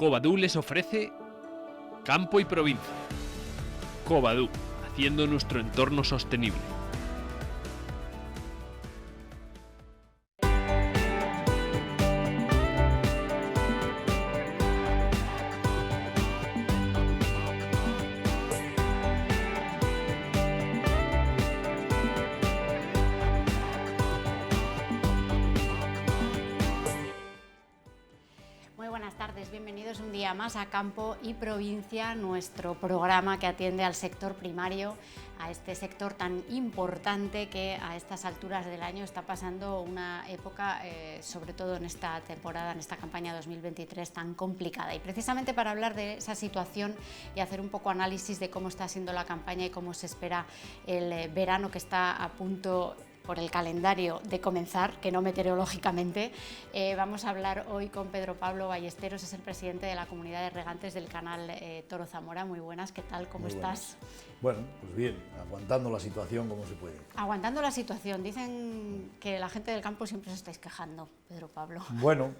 Covadú les ofrece Campo y Provincia. Covadú, haciendo nuestro entorno sostenible. Bienvenidos un día más a Campo y Provincia, nuestro programa que atiende al sector primario, a este sector tan importante que a estas alturas del año está pasando una época, sobre todo en esta temporada, en esta campaña 2023 tan complicada. Y precisamente para hablar de esa situación y hacer un poco análisis de cómo está siendo la campaña y cómo se espera el verano que está a punto por el calendario de comenzar, que no meteorológicamente, vamos a hablar hoy con Pedro Pablo Ballesteros, es el presidente de la comunidad de regantes del canal Toro Zamora. Muy buenas, ¿qué tal? ¿Cómo estás? Bueno, pues bien, aguantando la situación como se puede. Aguantando la situación, dicen que la gente del campo siempre os estáis quejando, Pedro Pablo. Bueno,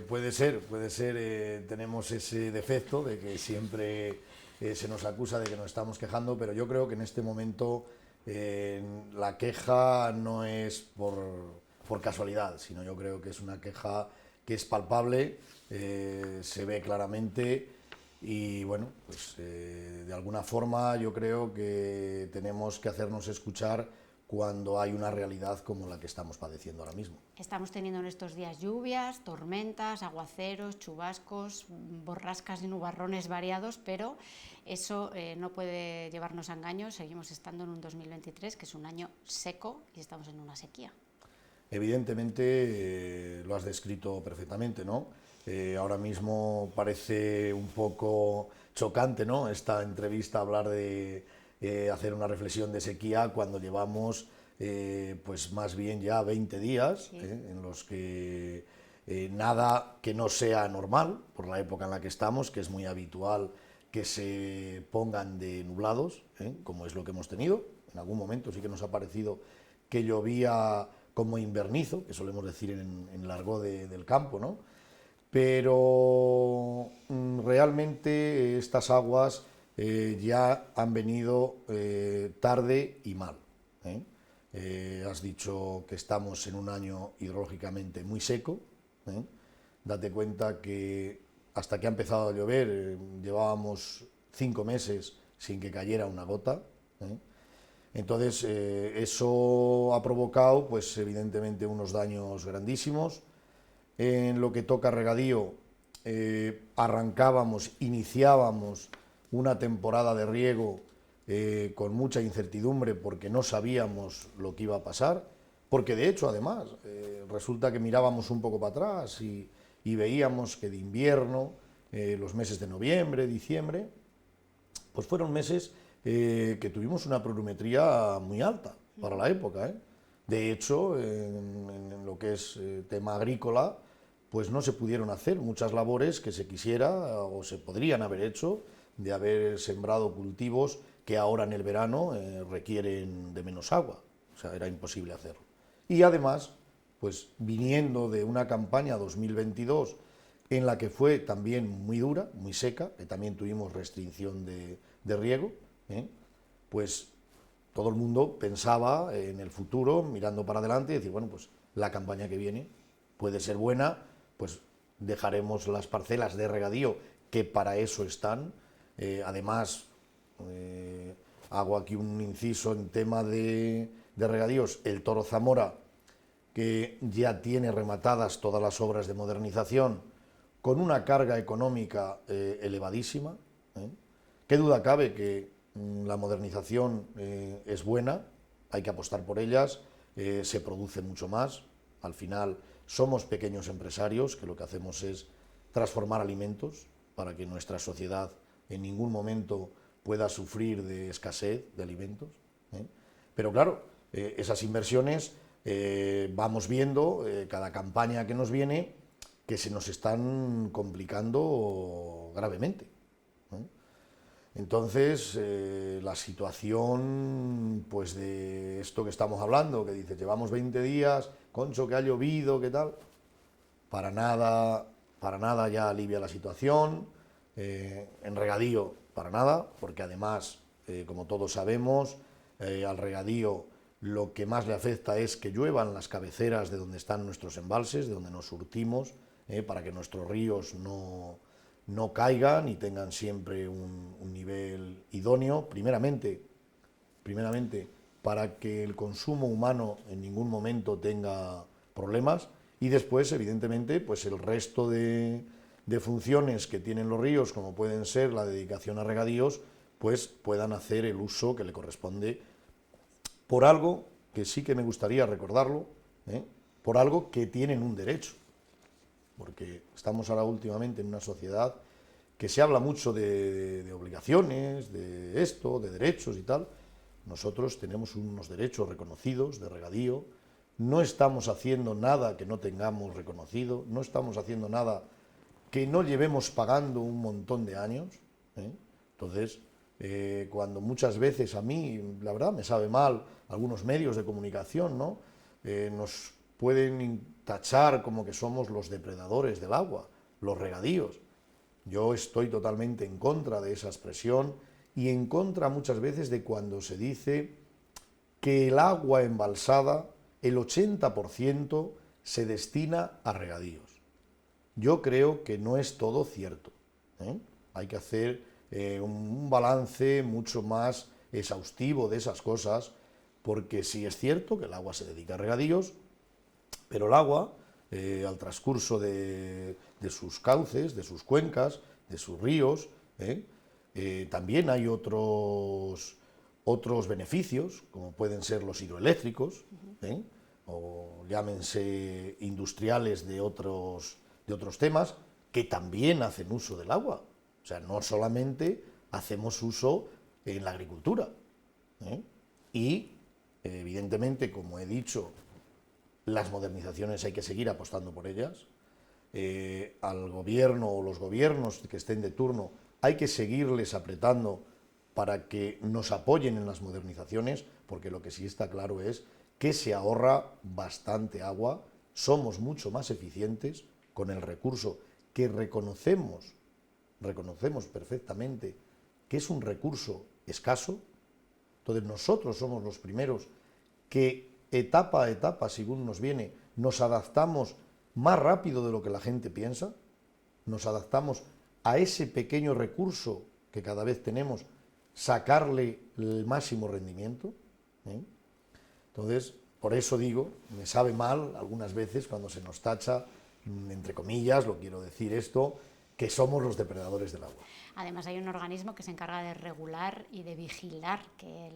puede ser, tenemos ese defecto de que siempre se nos acusa de que nos estamos quejando, pero yo creo que en este momento la queja no es por casualidad, sino yo creo que es una queja que es palpable, se ve claramente y bueno, pues de alguna forma yo creo que tenemos que hacernos escuchar cuando hay una realidad como la que estamos padeciendo ahora mismo. Estamos teniendo en estos días lluvias, tormentas, aguaceros, chubascos, borrascas y nubarrones variados, pero eso no puede llevarnos a engaños. Seguimos estando en un 2023 que es un año seco y estamos en una sequía. Evidentemente lo has descrito perfectamente, ¿no? Ahora mismo parece un poco chocante, ¿no?, esta entrevista, hablar de hacer una reflexión de sequía cuando llevamos pues más bien ya 20 días, sí, en los que nada que no sea normal por la época en la que estamos, que es muy habitual que se pongan de nublados, como es lo que hemos tenido. En algún momento sí que nos ha parecido que llovía como invernizo, que solemos decir en el argot del campo, ¿no? Pero realmente estas aguas ya han venido tarde y mal. Has dicho que estamos en un año hidrológicamente muy seco. Date cuenta que hasta que ha empezado a llover llevábamos 5 meses sin que cayera una gota. Entonces eso ha provocado pues evidentemente unos daños grandísimos. En lo que toca regadío, iniciábamos una temporada de riego con mucha incertidumbre porque no sabíamos lo que iba a pasar, porque de hecho además resulta que mirábamos un poco para atrás y veíamos que de invierno, los meses de noviembre, diciembre, pues fueron meses que tuvimos una pluviometría muy alta para la época. De hecho, en lo que es tema agrícola, pues no se pudieron hacer muchas labores que se quisiera o se podrían haber hecho, de haber sembrado cultivos que ahora en el verano requieren de menos agua. O sea, era imposible hacerlo. Y además, pues viniendo de una campaña 2022 en la que fue también muy dura, muy seca, que también tuvimos restricción de riego, pues todo el mundo pensaba en el futuro, mirando para adelante y decir, bueno, pues la campaña que viene puede ser buena, pues dejaremos las parcelas de regadío que para eso están. Además, hago aquí un inciso en tema de regadíos, el Toro Zamora, que ya tiene rematadas todas las obras de modernización con una carga económica elevadísima. ¿Qué duda cabe que la modernización es buena? Hay que apostar por ellas, se produce mucho más. Al final somos pequeños empresarios que lo que hacemos es transformar alimentos para que nuestra sociedad en ningún momento pueda sufrir de escasez de alimentos. Pero claro, esas inversiones vamos viendo cada campaña que nos viene que se nos están complicando gravemente. Entonces, la situación, pues de esto que estamos hablando, que dices, llevamos 20 días, concho, que ha llovido, ¿qué tal? Para nada para nada ya alivia la situación, en regadío para nada, porque además, como todos sabemos, al regadío lo que más le afecta es que lluevan las cabeceras de donde están nuestros embalses, de donde nos surtimos, para que nuestros ríos no caigan y tengan siempre un nivel idóneo, primeramente para que el consumo humano en ningún momento tenga problemas, y después, evidentemente, pues el resto de funciones que tienen los ríos, como pueden ser la dedicación a regadíos, pues puedan hacer el uso que le corresponde, por algo que sí que me gustaría recordarlo, por algo que tienen un derecho, porque estamos ahora últimamente en una sociedad que se habla mucho de obligaciones, de esto, de derechos y tal. Nosotros tenemos unos derechos reconocidos de regadío, no estamos haciendo nada que no tengamos reconocido, no estamos haciendo nada que no llevemos pagando un montón de años. Entonces, cuando muchas veces a mí, la verdad, me sabe mal algunos medios de comunicación, ¿no? Nos pueden tachar como que somos los depredadores del agua, los regadíos. Yo estoy totalmente en contra de esa expresión y en contra muchas veces de cuando se dice que el agua embalsada, el 80% se destina a regadíos. Yo creo que no es todo cierto. Hay que hacer un balance mucho más exhaustivo de esas cosas, porque sí es cierto que el agua se dedica a regadíos, pero el agua, al transcurso de sus cauces, de sus cuencas, de sus ríos, también hay otros beneficios, como pueden ser los hidroeléctricos, o llámense industriales de otros temas, que también hacen uso del agua. O sea, no solamente hacemos uso en la agricultura. Y, evidentemente, como he dicho, las modernizaciones hay que seguir apostando por ellas. Al gobierno o los gobiernos que estén de turno hay que seguirles apretando para que nos apoyen en las modernizaciones, porque lo que sí está claro es que se ahorra bastante agua, somos mucho más eficientes con el recurso que reconocemos perfectamente que es un recurso escaso. Entonces nosotros somos los primeros que etapa a etapa, según nos viene, nos adaptamos más rápido de lo que la gente piensa, nos adaptamos a ese pequeño recurso que cada vez tenemos, sacarle el máximo rendimiento. Entonces, por eso digo, me sabe mal algunas veces cuando se nos tacha, entre comillas, lo quiero decir esto, que somos los depredadores del agua. Además, hay un organismo que se encarga de regular y de vigilar que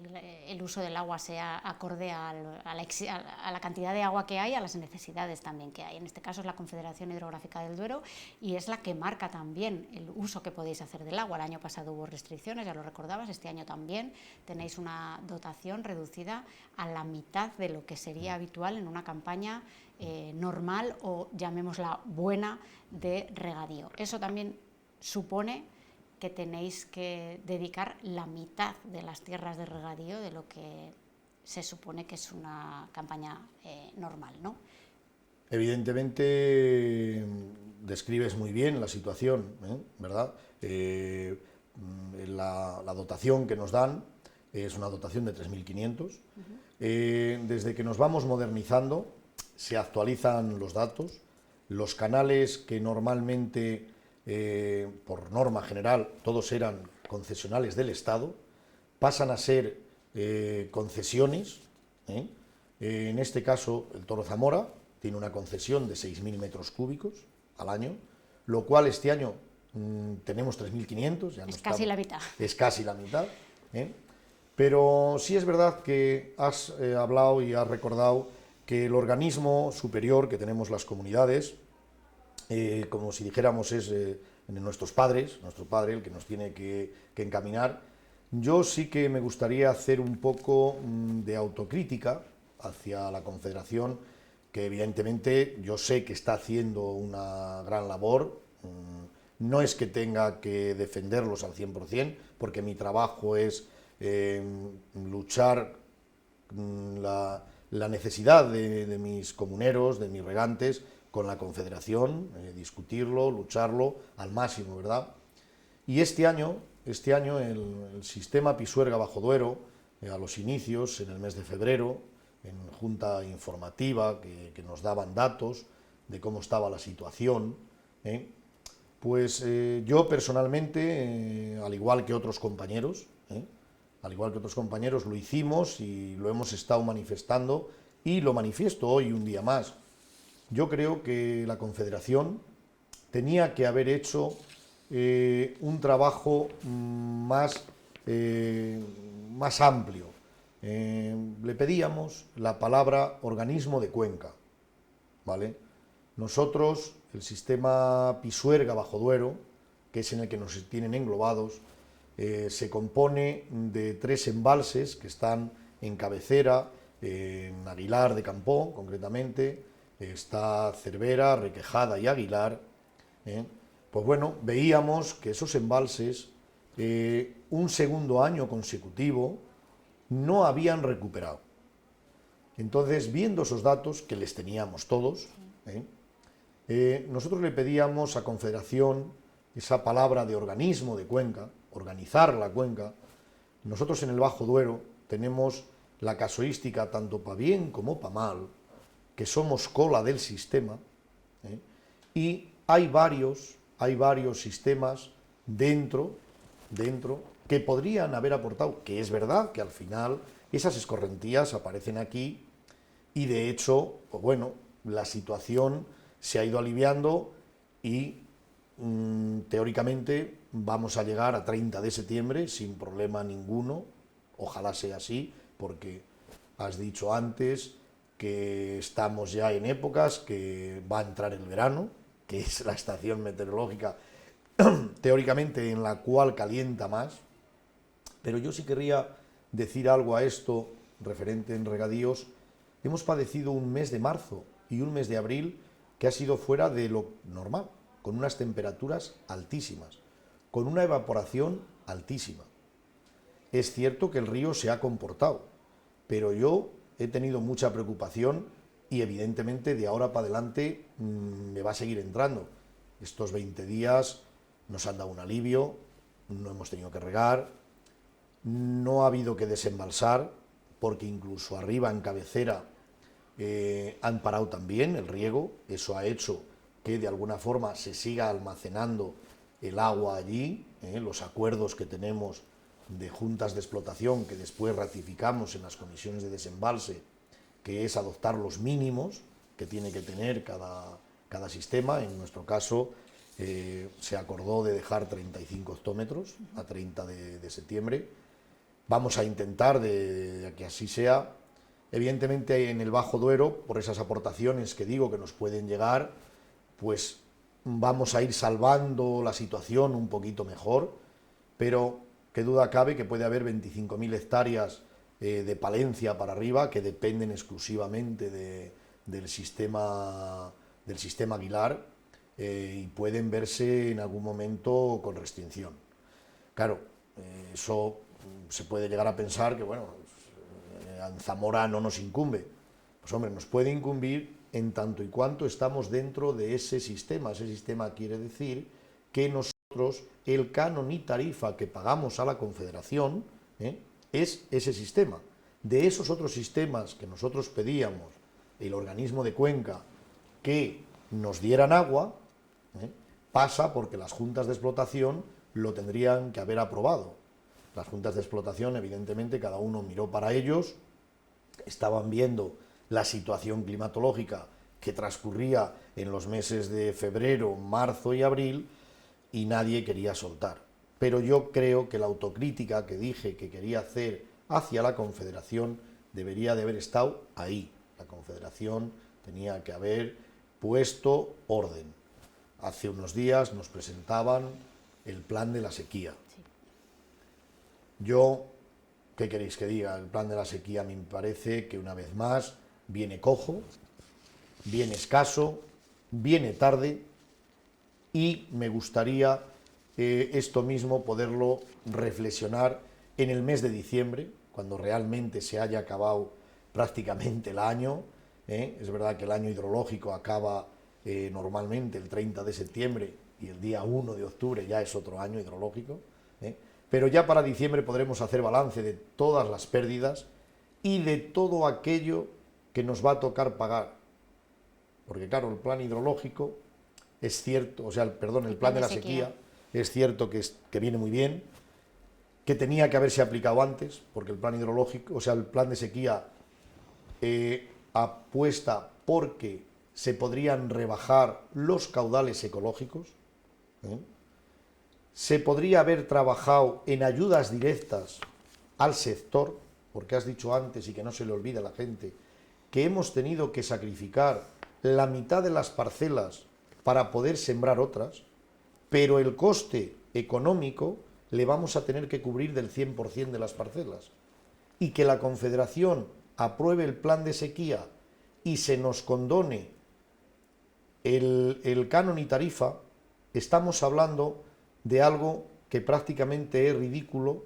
el uso del agua sea acorde a la cantidad de agua que hay, a las necesidades también que hay. En este caso es la Confederación Hidrográfica del Duero, y es la que marca también el uso que podéis hacer del agua. El año pasado hubo restricciones, ya lo recordabas, este año también tenéis una dotación reducida a la mitad de lo que sería habitual en una campaña normal, o llamémosla buena, de regadío. Eso también supone que tenéis que dedicar la mitad de las tierras de regadío de lo que se supone que es una campaña normal, ¿no? Evidentemente describes muy bien la situación, ¿verdad? La dotación que nos dan es una dotación de 3.500. Desde que nos vamos modernizando se actualizan los datos, los canales que normalmente, por norma general, todos eran concesionales del Estado, pasan a ser concesiones. En este caso, el Toro Zamora tiene una concesión de 6.000 metros cúbicos al año, lo cual este año tenemos 3.500. Es casi la mitad. Es casi la mitad. Pero sí es verdad que has hablado y has recordado que el organismo superior que tenemos las comunidades, como si dijéramos es nuestro padre el que nos tiene que encaminar. Yo sí que me gustaría hacer un poco de autocrítica hacia la Confederación, que evidentemente yo sé que está haciendo una gran labor. No es que tenga que defenderlos al 100%, porque mi trabajo es luchar la necesidad de mis comuneros, de mis regantes, con la Confederación, discutirlo, lucharlo al máximo, ¿verdad? Y este año el sistema Pisuerga-Bajo Duero, a los inicios, en el mes de febrero, en junta informativa que nos daban datos de cómo estaba la situación, pues yo personalmente, al igual que otros compañeros, lo hicimos y lo hemos estado manifestando y lo manifiesto hoy un día más. Yo creo que la Confederación tenía que haber hecho un trabajo más amplio. Le pedíamos la palabra organismo de cuenca, ¿vale? Nosotros, el sistema Pisuerga-Bajo Duero, que es en el que nos tienen englobados, se compone de 3 embalses que están en cabecera, en Aguilar de Campó, concretamente, está Cervera, Requejada y Aguilar. Pues bueno, veíamos que esos embalses, un segundo año consecutivo, no habían recuperado. Entonces, viendo esos datos, que les teníamos todos, nosotros le pedíamos a Confederación esa palabra de organismo de cuenca, organizar la cuenca. Nosotros en el Bajo Duero tenemos la casuística, tanto para bien como para mal, que somos cola del sistema, y hay varios sistemas dentro que podrían haber aportado, que es verdad que al final esas escorrentías aparecen aquí y de hecho, pues bueno, la situación se ha ido aliviando y teóricamente vamos a llegar a 30 de septiembre sin problema ninguno, ojalá sea así, porque has dicho antes que estamos ya en épocas que va a entrar el verano, que es la estación meteorológica teóricamente en la cual calienta más, pero yo sí querría decir algo a esto referente en regadíos. Hemos padecido un mes de marzo y un mes de abril que ha sido fuera de lo normal, con unas temperaturas altísimas, con una evaporación altísima. Es cierto que el río se ha comportado, pero yo he tenido mucha preocupación y evidentemente de ahora para adelante me va a seguir entrando. Estos 20 días nos han dado un alivio, no hemos tenido que regar, no ha habido que desembalsar, porque incluso arriba en cabecera han parado también el riego. Eso ha hecho que de alguna forma se siga almacenando el agua allí, los acuerdos que tenemos de juntas de explotación que después ratificamos en las comisiones de desembalse, que es adoptar los mínimos que tiene que tener cada sistema. En nuestro caso se acordó de dejar 35 hectómetros a 30 de septiembre. Vamos a intentar de que así sea. Evidentemente en el Bajo Duero, por esas aportaciones que digo que nos pueden llegar, pues vamos a ir salvando la situación un poquito mejor, pero qué duda cabe que puede haber 25.000 hectáreas de Palencia para arriba que dependen exclusivamente del sistema Aguilar y pueden verse en algún momento con restricción. Claro, eso se puede llegar a pensar que, bueno, en Zamora no nos incumbe. Pues hombre, nos puede incumbir en tanto y cuanto estamos dentro de ese sistema. Ese sistema quiere decir que nosotros, el canon y tarifa que pagamos a la Confederación, es ese sistema. De esos otros sistemas que nosotros pedíamos, el organismo de cuenca, que nos dieran agua, pasa porque las juntas de explotación lo tendrían que haber aprobado. Las juntas de explotación, evidentemente, cada uno miró para ellos, estaban viendo la situación climatológica que transcurría en los meses de febrero, marzo y abril, y nadie quería soltar. Pero yo creo que la autocrítica que dije que quería hacer hacia la Confederación debería de haber estado ahí. La Confederación tenía que haber puesto orden. Hace unos días nos presentaban el plan de la sequía. Yo, ¿qué queréis que diga? El plan de la sequía me parece que una vez más viene cojo, viene escaso, viene tarde y me gustaría esto mismo poderlo reflexionar en el mes de diciembre, cuando realmente se haya acabado prácticamente el año. Es verdad que el año hidrológico acaba normalmente el 30 de septiembre y el día 1 de octubre ya es otro año hidrológico, pero ya para diciembre podremos hacer balance de todas las pérdidas y de todo aquello que nos va a tocar pagar. Porque claro, el plan hidrológico es cierto, el plan de la sequía es cierto que viene muy bien, que tenía que haberse aplicado antes, porque el plan hidrológico, el plan de sequía apuesta porque se podrían rebajar los caudales ecológicos, se podría haber trabajado en ayudas directas al sector, porque has dicho antes, y que no se le olvide a la gente, que hemos tenido que sacrificar la mitad de las parcelas para poder sembrar otras, pero el coste económico le vamos a tener que cubrir del 100% de las parcelas. Y que la Confederación apruebe el plan de sequía y se nos condone el canon y tarifa, estamos hablando de algo que prácticamente es ridículo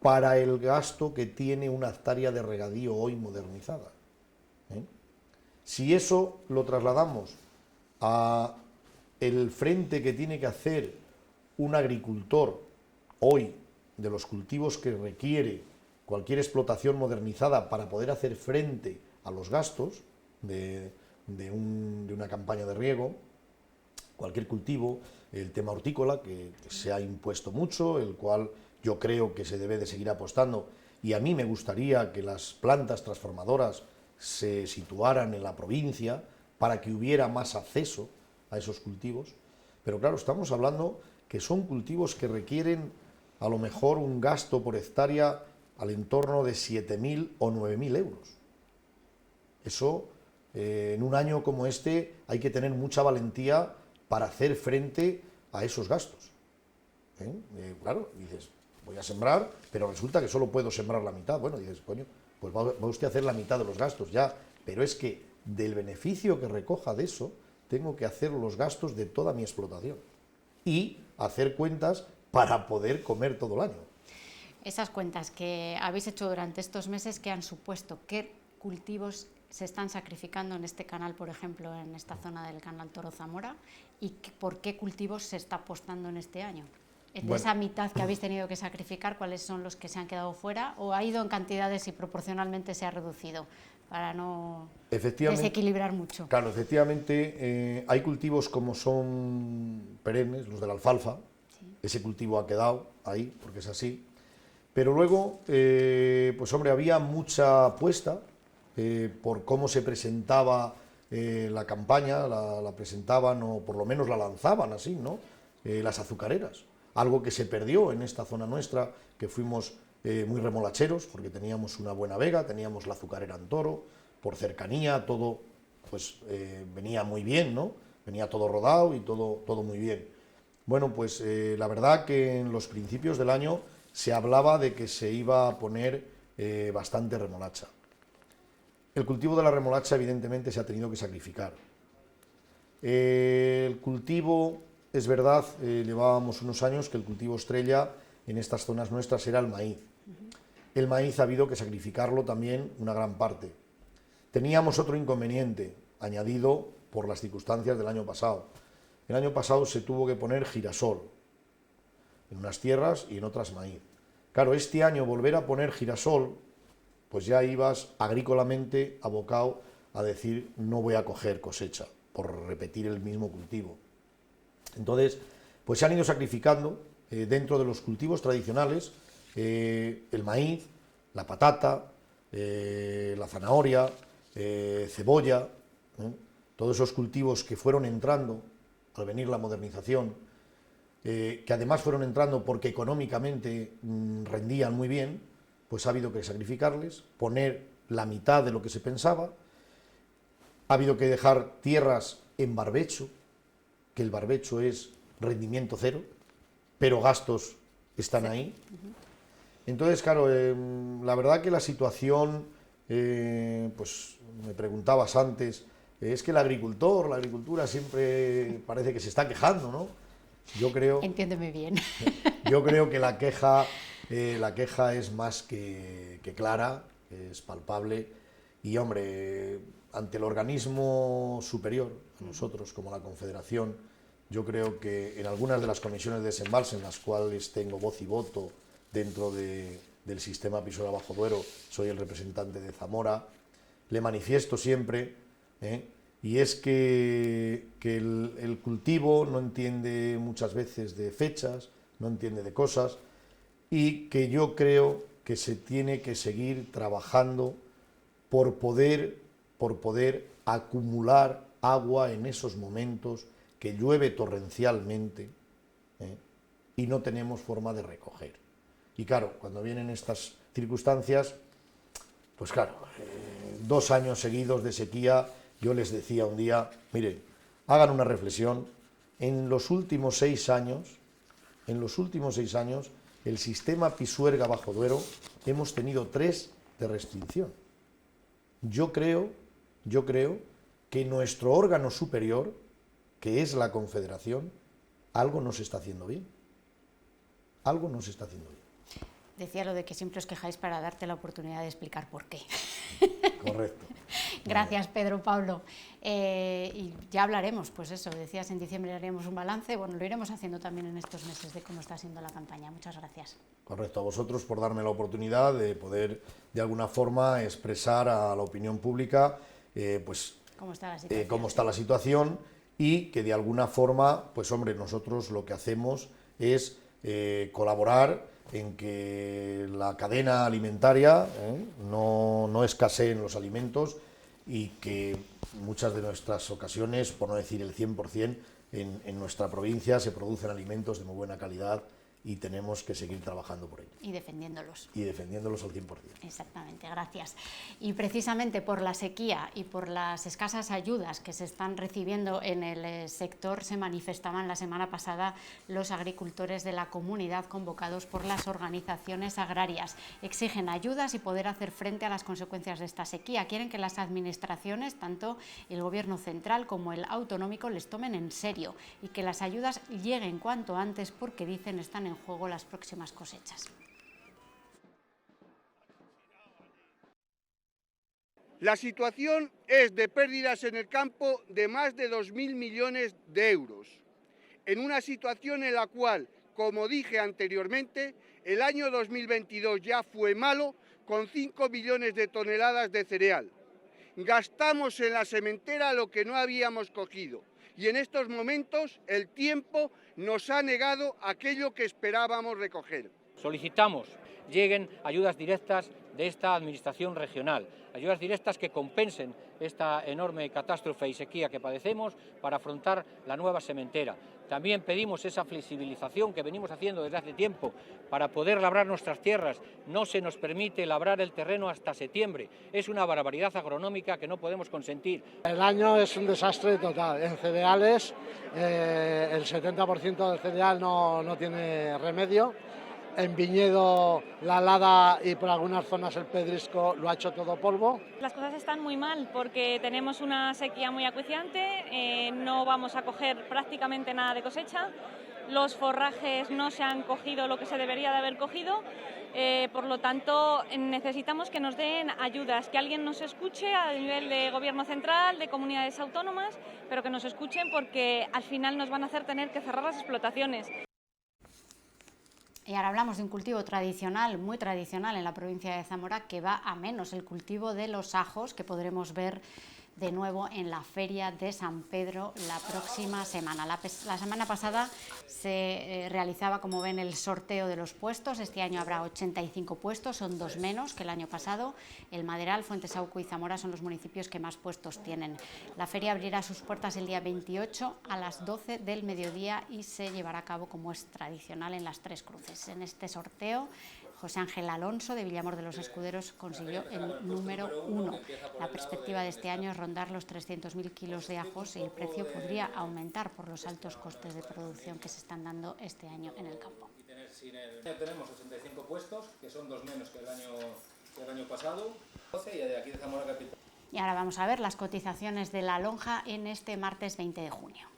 para el gasto que tiene una hectárea de regadío hoy modernizada. Si eso lo trasladamos a el frente que tiene que hacer un agricultor hoy de los cultivos que requiere cualquier explotación modernizada para poder hacer frente a los gastos de una campaña de riego, cualquier cultivo, el tema hortícola, que se ha impuesto mucho, el cual yo creo que se debe de seguir apostando, y a mí me gustaría que las plantas transformadoras se situaran en la provincia para que hubiera más acceso a esos cultivos, pero claro, estamos hablando que son cultivos que requieren a lo mejor un gasto por hectárea al entorno de 7.000 o 9.000 euros. Eso, en un año como este, hay que tener mucha valentía para hacer frente a esos gastos. Claro, dices, voy a sembrar, pero resulta que solo puedo sembrar la mitad. Bueno, dices, coño, pues va usted a hacer la mitad de los gastos ya, pero es que del beneficio que recoja de eso, tengo que hacer los gastos de toda mi explotación y hacer cuentas para poder comer todo el año. Esas cuentas que habéis hecho durante estos meses, ¿qué han supuesto? ¿Qué cultivos se están sacrificando en este canal, por ejemplo, en esta zona del canal Toro-Zamora? ¿Y por qué cultivos se está apostando en este año? De esa mitad que habéis tenido que sacrificar, ¿cuáles son los que se han quedado fuera? ¿O ha ido en cantidades y proporcionalmente se ha reducido para no desequilibrar mucho? Claro, efectivamente, hay cultivos como son perennes, los de la alfalfa. Sí. Ese cultivo ha quedado ahí, porque es así. Pero luego, pues hombre, había mucha apuesta por cómo se presentaba la campaña, la presentaban o por lo menos la lanzaban así, ¿no? Las azucareras. Algo que se perdió en esta zona nuestra, que fuimos muy remolacheros, porque teníamos una buena vega, teníamos la azucarera en Toro, por cercanía, todo pues venía muy bien, ¿no? Venía todo rodado y todo muy bien. Bueno, pues la verdad que en los principios del año se hablaba de que se iba a poner bastante remolacha. El cultivo de la remolacha evidentemente se ha tenido que sacrificar. El cultivo, es verdad, llevábamos unos años que el cultivo estrella en estas zonas nuestras era el maíz. El maíz ha habido que sacrificarlo también una gran parte. Teníamos otro inconveniente añadido por las circunstancias del año pasado. El año pasado se tuvo que poner girasol en unas tierras y en otras maíz. Claro, este año volver a poner girasol, pues ya ibas agrícolamente abocado a decir no voy a coger cosecha por repetir el mismo cultivo. Entonces, pues se han ido sacrificando dentro de los cultivos tradicionales el maíz, la patata, la zanahoria, cebolla, todos esos cultivos que fueron entrando al venir la modernización, que además fueron entrando porque económicamente rendían muy bien, pues ha habido que sacrificarles, poner la mitad de lo que se pensaba, ha habido que dejar tierras en barbecho, que el barbecho es rendimiento cero, pero gastos están ahí. Entonces, claro, la verdad que la situación, pues me preguntabas antes, es que la agricultura siempre parece que se está quejando, ¿no? Yo creo... Entiéndeme bien. Yo creo que la queja es más que clara, es palpable, y hombre, ante el organismo superior, a nosotros como la Confederación, yo creo que en algunas de las comisiones de desembalse en las cuales tengo voz y voto dentro del sistema Pisuerga Bajo Duero, soy el representante de Zamora, le manifiesto siempre, y es que el cultivo no entiende muchas veces de fechas, no entiende de cosas, y que yo creo que se tiene que seguir trabajando por poder acumular agua en esos momentos que llueve torrencialmente, y no tenemos forma de recoger. Y claro, cuando vienen estas circunstancias, pues claro, 2 años seguidos de sequía, yo les decía un día, miren, hagan una reflexión, en los últimos 6 años, el sistema Pisuerga Bajo Duero hemos tenido 3 de restricción. Yo creo que nuestro órgano superior, que es la Confederación, algo no se está haciendo bien. Algo no se está haciendo bien. Decía lo de que siempre os quejáis para darte la oportunidad de explicar por qué. Correcto. Gracias, Pedro Pablo. Y ya hablaremos, pues eso, decías en diciembre haremos un balance, bueno, lo iremos haciendo también en estos meses de cómo está siendo la campaña. Muchas gracias. Correcto, a vosotros por darme la oportunidad de poder, de alguna forma, expresar a la opinión pública, pues, cómo está la situación y que de alguna forma, pues hombre, nosotros lo que hacemos es colaborar en que la cadena alimentaria no escaseen los alimentos y que muchas de nuestras ocasiones, por no decir el 100%, en nuestra provincia se producen alimentos de muy buena calidad y tenemos que seguir trabajando por ello. Y defendiéndolos. Y defendiéndolos al 100%. Exactamente, gracias. Y precisamente por la sequía y por las escasas ayudas que se están recibiendo en el sector, se manifestaban la semana pasada los agricultores de la comunidad convocados por las organizaciones agrarias. Exigen ayudas y poder hacer frente a las consecuencias de esta sequía. Quieren que las administraciones, tanto el gobierno central como el autonómico, les tomen en serio y que las ayudas lleguen cuanto antes porque dicen están en juego las próximas cosechas. La situación es de pérdidas en el campo de más de 2.000 millones de euros, en una situación en la cual, como dije anteriormente, el año 2022 ya fue malo con 5 millones de toneladas de cereal. Gastamos en la sementera lo que no habíamos cogido y en estos momentos el tiempo nos ha negado aquello que esperábamos recoger. Solicitamos lleguen ayudas directas de esta administración regional, ayudas directas que compensen esta enorme catástrofe y sequía que padecemos para afrontar la nueva sementera. También pedimos esa flexibilización que venimos haciendo desde hace tiempo para poder labrar nuestras tierras. No se nos permite labrar el terreno hasta septiembre. Es una barbaridad agronómica que no podemos consentir. El año es un desastre total. En cereales, el 70% del cereal no tiene remedio. En viñedo, la helada y por algunas zonas el pedrisco lo ha hecho todo polvo. Las cosas están muy mal porque tenemos una sequía muy acuciante, no vamos a coger prácticamente nada de cosecha, los forrajes no se han cogido lo que se debería de haber cogido, por lo tanto necesitamos que nos den ayudas, que alguien nos escuche a nivel de gobierno central, de comunidades autónomas, pero que nos escuchen porque al final nos van a hacer tener que cerrar las explotaciones. Y ahora hablamos de un cultivo tradicional, muy tradicional en la provincia de Zamora, que va a menos, el cultivo de los ajos, que podremos ver de nuevo en la Feria de San Pedro la próxima semana. La semana pasada se realizaba, como ven, el sorteo de los puestos. Este año habrá 85 puestos, son 2 menos que el año pasado. El Maderal, Fuentesauco y Zamora son los municipios que más puestos tienen. La feria abrirá sus puertas el día 28 a las 12 del mediodía y se llevará a cabo, como es tradicional, en las 3 cruces. En este sorteo, José Ángel Alonso, de Villamor de los Escuderos, consiguió el número 1. La perspectiva de este año es rondar los 300.000 kilos de ajos y el precio podría aumentar por los altos costes de producción que se están dando este año en el campo. Tenemos 85 puestos, que son 2 menos que el año pasado, 12 y de aquí de Zamora Capital. Y ahora vamos a ver las cotizaciones de la lonja en este martes 20 de junio.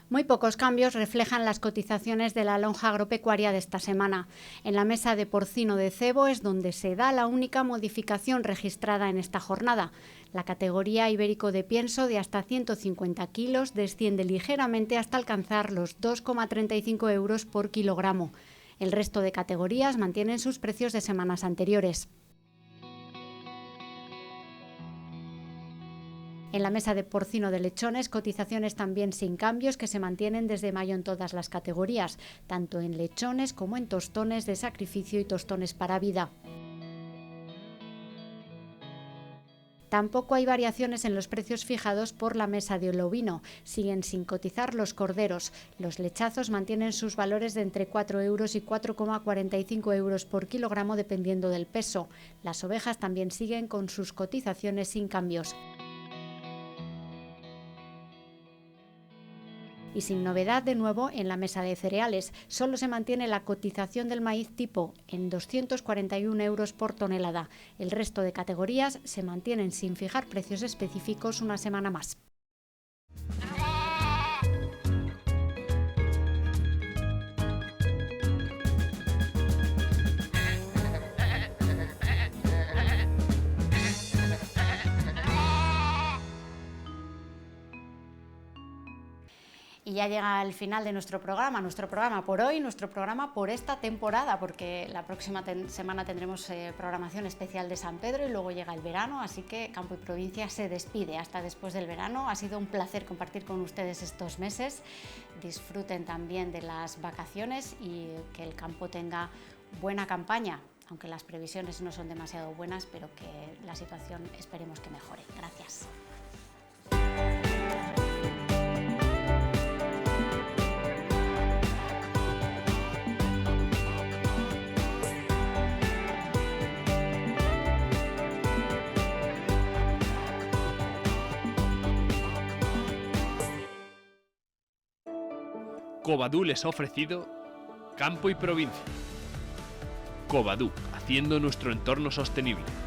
Muy pocos cambios reflejan las cotizaciones de la lonja agropecuaria de esta semana. En la mesa de porcino de cebo es donde se da la única modificación registrada en esta jornada. La categoría ibérico de pienso de hasta 150 kilos desciende ligeramente hasta alcanzar los 2,35 euros por kilogramo. El resto de categorías mantienen sus precios de semanas anteriores. En la mesa de porcino de lechones, cotizaciones también sin cambios que se mantienen desde mayo en todas las categorías, tanto en lechones como en tostones de sacrificio y tostones para vida. Tampoco hay variaciones en los precios fijados por la mesa de ovino. Siguen sin cotizar los corderos. Los lechazos mantienen sus valores de entre 4 euros y 4,45 euros por kilogramo dependiendo del peso. Las ovejas también siguen con sus cotizaciones sin cambios. Y sin novedad de nuevo en la mesa de cereales, solo se mantiene la cotización del maíz tipo en 241 euros por tonelada. El resto de categorías se mantienen sin fijar precios específicos una semana más. Y ya llega el final de nuestro programa por hoy, nuestro programa por esta temporada, porque la próxima semana tendremos programación especial de San Pedro y luego llega el verano, así que Campo y Provincia se despide hasta después del verano. Ha sido un placer compartir con ustedes estos meses. Disfruten también de las vacaciones y que el campo tenga buena campaña, aunque las previsiones no son demasiado buenas, pero que la situación esperemos que mejore. Gracias. Covadú les ha ofrecido Campo y Provincia. Covadú, haciendo nuestro entorno sostenible.